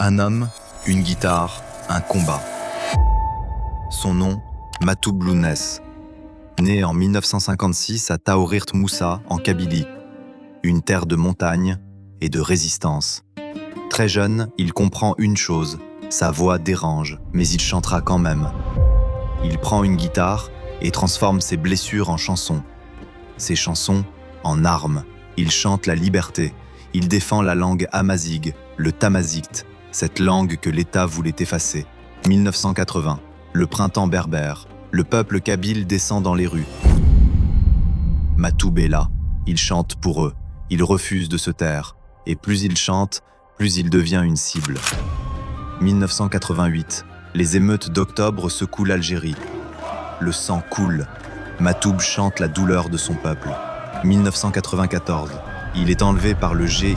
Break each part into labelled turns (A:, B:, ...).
A: Un homme, une guitare, un combat. Son nom, Matoub Lounès. Né en 1956 à Taourirt Moussa, en Kabylie, une terre de montagne et de résistance. Très jeune, il comprend une chose, sa voix dérange, mais il chantera quand même. Il prend une guitare et transforme ses blessures en chansons. Ses chansons en armes. Il chante la liberté. Il défend la langue amazigh, le tamazight, cette langue que l'État voulait effacer. 1980, le printemps berbère. Le peuple kabyle descend dans les rues. Matoub est là. Il chante pour eux. Il refuse de se taire. Et plus il chante, plus il devient une cible. 1988, les émeutes d'octobre secouent l'Algérie. Le sang coule. Matoub chante la douleur de son peuple. 1994, il est enlevé par le GIA.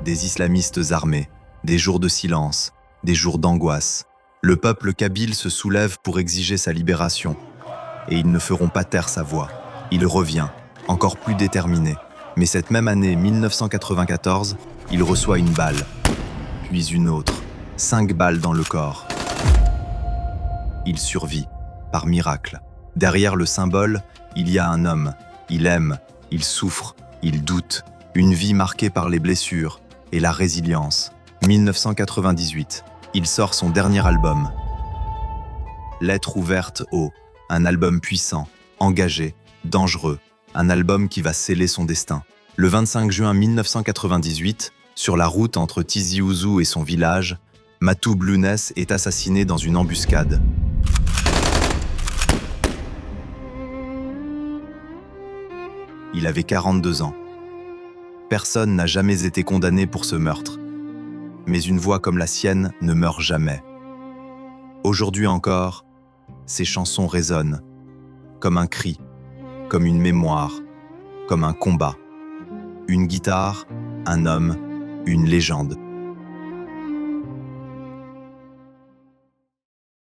A: Des islamistes armés, des jours de silence, des jours d'angoisse. Le peuple kabyle se soulève pour exiger sa libération. Et ils ne feront pas taire sa voix. Il revient, encore plus déterminé. Mais cette même année 1994, il reçoit une balle, puis une autre, 5 balles dans le corps. Il survit, par miracle. Derrière le symbole, il y a un homme. Il aime, il souffre, il doute. Une vie marquée par les blessures et la résilience. 1998, il sort son dernier album. Lettre ouverte au, un album puissant, engagé, dangereux. Un album qui va sceller son destin. Le 25 juin 1998, sur la route entre Tizi Ouzou et son village, Matoub Lounès est assassiné dans une embuscade. Il avait 42 ans. Personne n'a jamais été condamné pour ce meurtre. Mais une voix comme la sienne ne meurt jamais. Aujourd'hui encore, ses chansons résonnent, comme un cri, comme une mémoire, comme un combat. Une guitare, un homme, une légende.